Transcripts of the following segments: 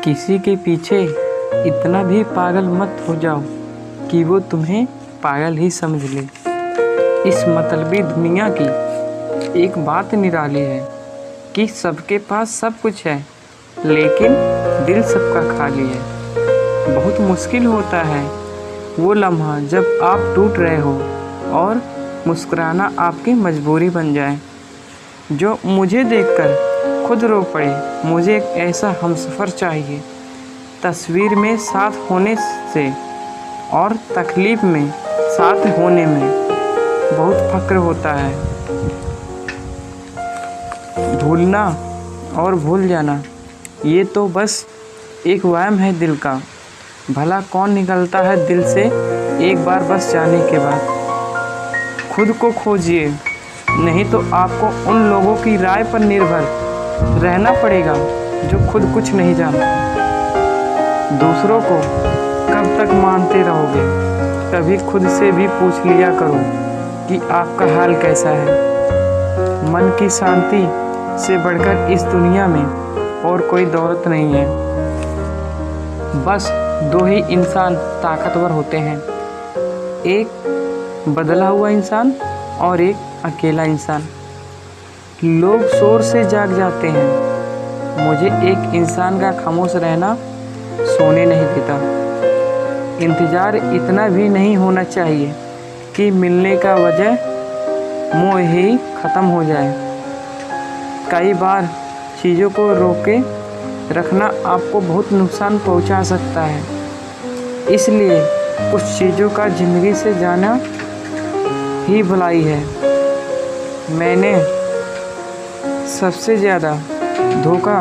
किसी के पीछे इतना भी पागल मत हो जाओ कि वो तुम्हें पागल ही समझ ले। इस मतलबी दुनिया की एक बात निराली है कि सबके पास सब कुछ है, लेकिन दिल सबका खाली है। बहुत मुश्किल होता है वो लम्हा जब आप टूट रहे हो और मुस्कुराना आपकी मजबूरी बन जाए। जो मुझे देखकर खुद रो पड़े, मुझे एक ऐसा हमसफ़र चाहिए। तस्वीर में साथ होने से और तकलीफ़ में साथ होने में बहुत फ़क्र होता है। भूलना और भूल जाना ये तो बस एक वहम है दिल का। भला कौन निकलता है दिल से एक बार बस जाने के बाद। खुद को खोजिए, नहीं तो आपको उन लोगों की राय पर निर्भर रहना पड़ेगा जो खुद कुछ नहीं जानते। दूसरों को कब तक मानते रहोगे? कभी खुद से भी पूछ लिया करो कि आपका हाल कैसा है। मन की शांति से बढ़कर इस दुनिया में और कोई दौलत नहीं है। बस दो ही इंसान ताकतवर होते हैं, एक बदला हुआ इंसान और एक अकेला इंसान। लोग शोर से जाग जाते हैं, मुझे एक इंसान का खामोश रहना सोने नहीं देता। इंतज़ार इतना भी नहीं होना चाहिए कि मिलने का वजह मोह ही ख़त्म हो जाए। कई बार चीज़ों को रोके रखना आपको बहुत नुकसान पहुंचा सकता है, इसलिए कुछ चीज़ों का ज़िंदगी से जाना ही भलाई है। मैंने सबसे ज़्यादा धोखा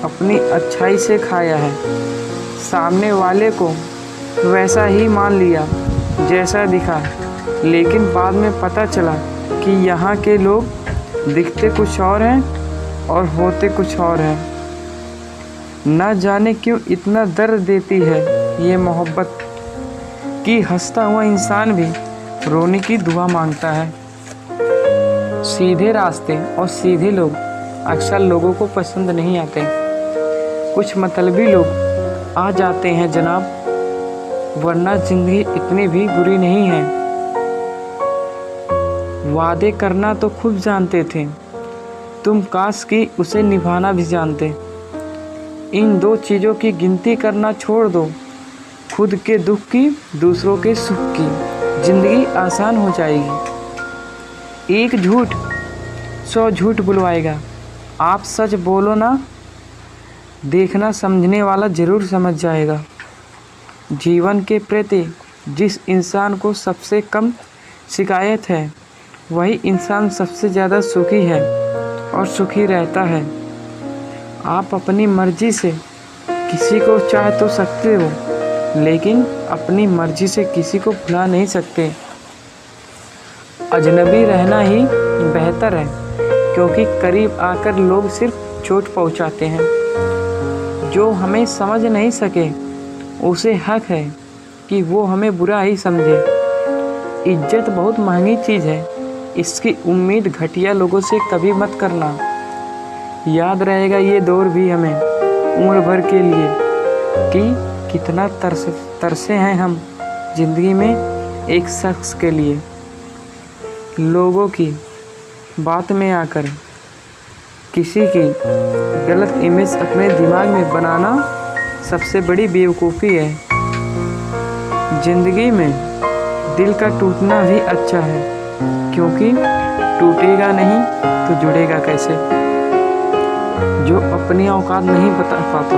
अपनी अच्छाई से खाया है। सामने वाले को वैसा ही मान लिया जैसा दिखा, लेकिन बाद में पता चला कि यहाँ के लोग दिखते कुछ और हैं और होते कुछ और हैं। न जाने क्यों इतना दर्द देती है ये मोहब्बत कि हंसता हुआ इंसान भी रोने की दुआ मांगता है। सीधे रास्ते और सीधे लोग अक्सर लोगों को पसंद नहीं आते। कुछ मतलबी लोग आ जाते हैं जनाब, वरना ज़िंदगी इतनी भी बुरी नहीं है। वादे करना तो खूब जानते थे तुम, काश कि उसे निभाना भी जानते। इन दो चीज़ों की गिनती करना छोड़ दो, खुद के दुख की दूसरों के सुख की, ज़िंदगी आसान हो जाएगी। एक झूठ 100 झूठ बुलवाएगा। आप सच बोलो ना, देखना समझने वाला ज़रूर समझ जाएगा। जीवन के प्रति जिस इंसान को सबसे कम शिकायत है, वही इंसान सबसे ज़्यादा सुखी है और सुखी रहता है। आप अपनी मर्ज़ी से किसी को चाह तो सकते हो, लेकिन अपनी मर्ज़ी से किसी को भुला नहीं सकते। अजनबी रहना ही बेहतर है, क्योंकि करीब आकर लोग सिर्फ चोट पहुंचाते हैं। जो हमें समझ नहीं सके उसे हक है कि वो हमें बुरा ही समझे। इज्जत बहुत महंगी चीज़ है, इसकी उम्मीद घटिया लोगों से कभी मत करना। याद रहेगा ये दौर भी हमें उम्र भर के लिए कि कितना तरसे हैं हम ज़िंदगी में एक शख्स के लिए। लोगों की बात में आकर किसी की गलत इमेज अपने दिमाग में बनाना सबसे बड़ी बेवकूफ़ी है। ज़िंदगी में दिल का टूटना भी अच्छा है, क्योंकि टूटेगा नहीं तो जुड़ेगा कैसे। जो अपनी औकात नहीं बता पाता,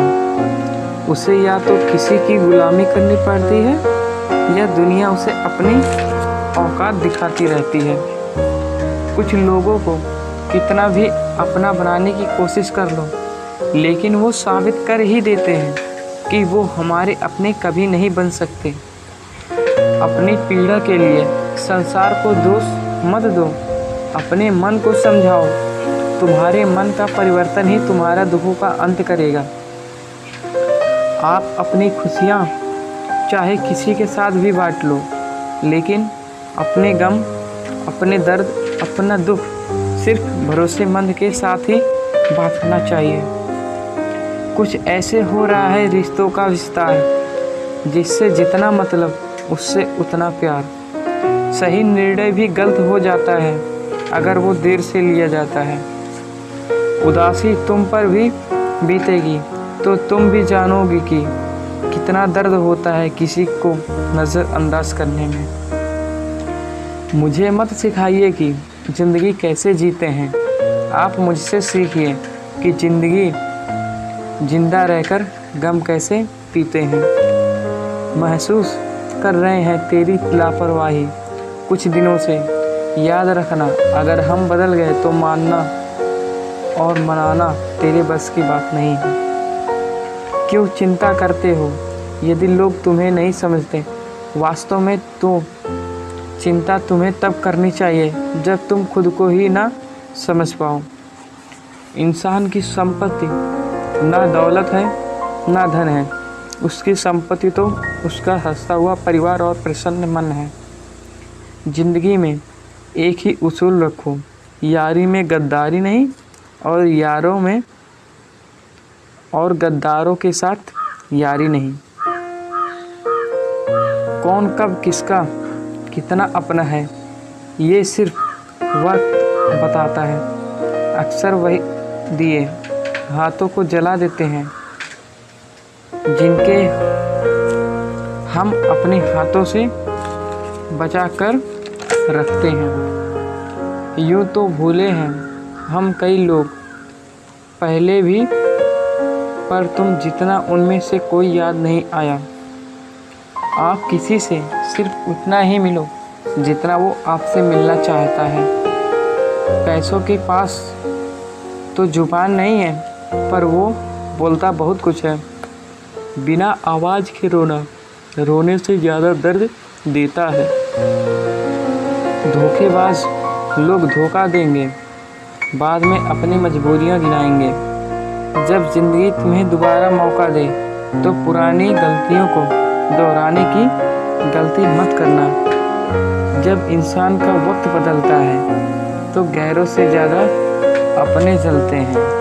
उसे या तो किसी की गुलामी करनी पड़ती है या दुनिया उसे अपनी औकात दिखाती रहती है। कुछ लोगों को कितना भी अपना बनाने की कोशिश कर लो, लेकिन वो साबित कर ही देते हैं कि वो हमारे अपने कभी नहीं बन सकते। अपनी पीड़ा के लिए संसार को दोष मत दो, अपने मन को समझाओ। तुम्हारे मन का परिवर्तन ही तुम्हारा दुखों का अंत करेगा। आप अपनी खुशियाँ चाहे किसी के साथ भी बांट लो, लेकिन अपने गम, अपने दर्द, अपना दुख सिर्फ भरोसेमंद के साथ ही बांटना चाहिए। कुछ ऐसे हो रहा है रिश्तों का विस्तार, जिससे जितना मतलब उससे उतना प्यार। सही निर्णय भी गलत हो जाता है अगर वो देर से लिया जाता है। उदासी तुम पर भी बीतेगी तो तुम भी जानोगी कि कितना दर्द होता है किसी को नज़रअंदाज करने में। मुझे मत सिखाइए कि ज़िंदगी कैसे जीते हैं, आप मुझसे सीखिए कि ज़िंदगी जिंदा रहकर गम कैसे पीते हैं। महसूस कर रहे हैं तेरी लापरवाही कुछ दिनों से, याद रखना अगर हम बदल गए तो मानना और मनाना तेरे बस की बात नहीं है। क्यों चिंता करते हो यदि लोग तुम्हें नहीं समझते? वास्तव में तो चिंता तुम्हें तब करनी चाहिए जब तुम खुद को ही ना समझ पाओ। इंसान की संपत्ति ना दौलत है ना धन है, उसकी संपत्ति तो उसका हंसता हुआ परिवार और प्रसन्न मन है। जिंदगी में एक ही उसूल रखो, यारी में गद्दारी नहीं और गद्दारों के साथ यारी नहीं। कौन कब किसका कितना अपना है ये सिर्फ वक्त बताता है। अक्सर वही दिए हाथों को जला देते हैं जिनके हम अपने हाथों से बचा कर रखते हैं। यूँ तो भूले हैं हम कई लोग पहले भी, पर तुम जितना उनमें से कोई याद नहीं आया। आप किसी से सिर्फ उतना ही मिलो जितना वो आपसे मिलना चाहता है। पैसों के पास तो जुबान नहीं है पर वो बोलता बहुत कुछ है। बिना आवाज़ के रोना रोने से ज़्यादा दर्द देता है। धोखेबाज लोग धोखा देंगे, बाद में अपनी मजबूरियां गिनाएंगे। जब ज़िंदगी तुम्हें दोबारा मौका दे तो पुरानी गलतियों को दोहराने की गलती मत करना। जब इंसान का वक्त बदलता है तो गैरों से ज़्यादा अपने जलते हैं।